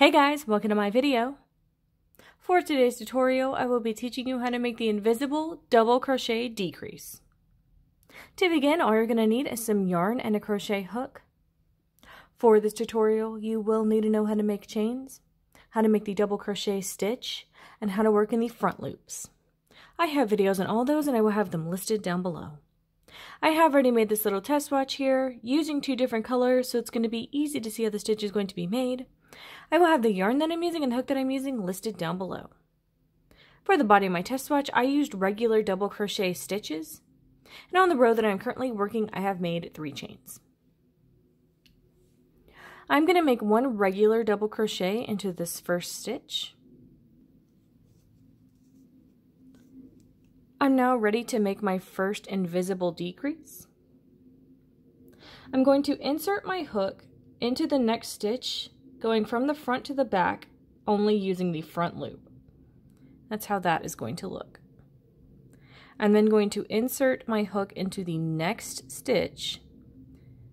Hey guys, welcome to my video. For today's tutorial, I will be teaching you how to make the invisible double crochet decrease. To begin, all you're going to need is some yarn and a crochet hook. For this tutorial, you will need to know how to make chains, how to make the double crochet stitch, and how to work in the front loops. I have videos on all those and I will have them listed down below. I have already made this little test swatch here using two different colors, so it's going to be easy to see how the stitch is going to be made. I will have the yarn that I'm using and the hook that I'm using listed down below. For the body of my test swatch, I used regular double crochet stitches, and on the row that I'm currently working, I have made 3 chains. I'm going to make one regular double crochet into this first stitch. I'm now ready to make my first invisible decrease. I'm going to insert my hook into the next stitch, going from the front to the back, only using the front loop. That's how that is going to look. I'm then going to insert my hook into the next stitch,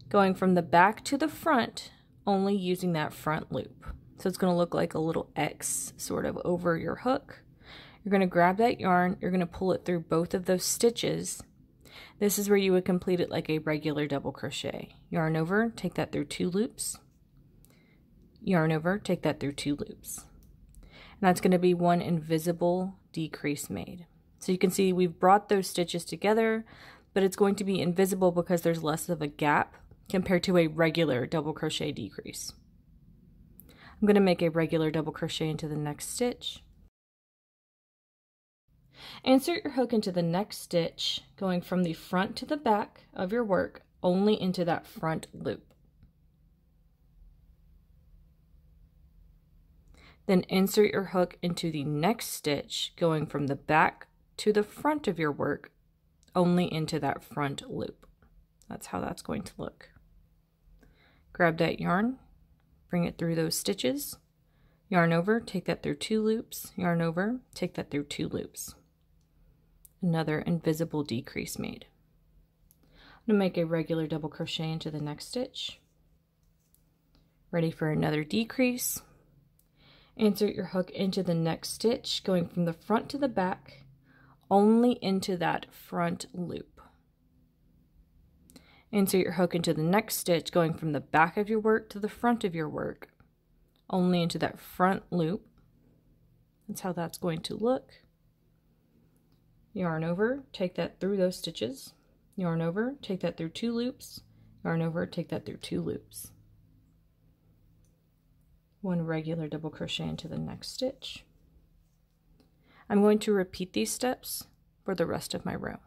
going from the back to the front, only using that front loop. So it's going to look like a little X sort of over your hook. You're going to grab that yarn, you're going to pull it through both of those stitches. This is where you would complete it like a regular double crochet. Yarn over, take that through 2 loops. Yarn over, take that through 2 loops. And that's going to be one invisible decrease made. So you can see we've brought those stitches together, but it's going to be invisible because there's less of a gap compared to a regular double crochet decrease. I'm going to make a regular double crochet into the next stitch. Insert your hook into the next stitch, going from the front to the back of your work, only into that front loop. Then insert your hook into the next stitch, going from the back to the front of your work, only into that front loop. That's how that's going to look. Grab that yarn, bring it through those stitches, yarn over, take that through 2 loops, yarn over, take that through 2 loops. Another invisible decrease made. I'm going to make a regular double crochet into the next stitch. Ready for another decrease. Insert your hook into the next stitch, going from the front to the back, only into that front loop. Insert your hook into the next stitch, going from the back of your work to the front of your work, only into that front loop. That's how that's going to look. Yarn over, take that through those stitches. Yarn over, take that through 2 loops. Yarn over, take that through 2 loops. One regular double crochet into the next stitch. I'm going to repeat these steps for the rest of my row.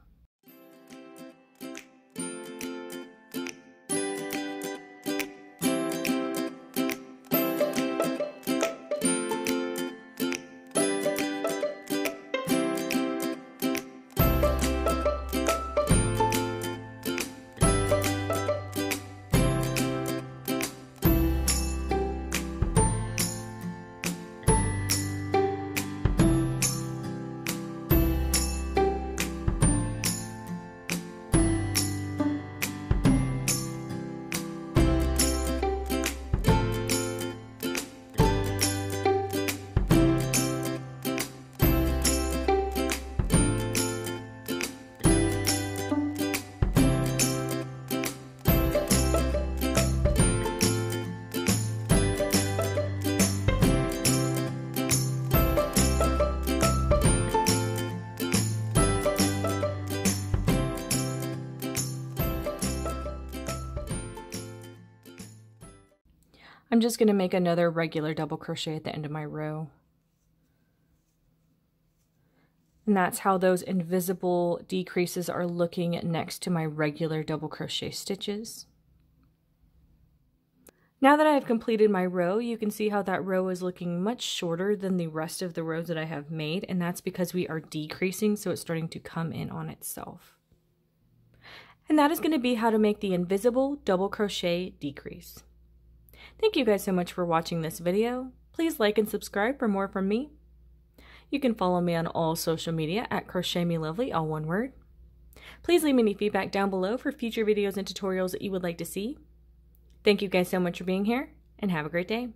I'm just going to make another regular double crochet at the end of my row. And that's how those invisible decreases are looking next to my regular double crochet stitches. Now that I have completed my row, you can see how that row is looking much shorter than the rest of the rows that I have made, and that's because we are decreasing, so it's starting to come in on itself. And that is going to be how to make the invisible double crochet decrease. Thank you guys so much for watching this video. Please like and subscribe for more from me. You can follow me on all social media at crochetmelovely, all one word. Please leave me any feedback down below for future videos and tutorials that you would like to see. Thank you guys so much for being here, and have a great day.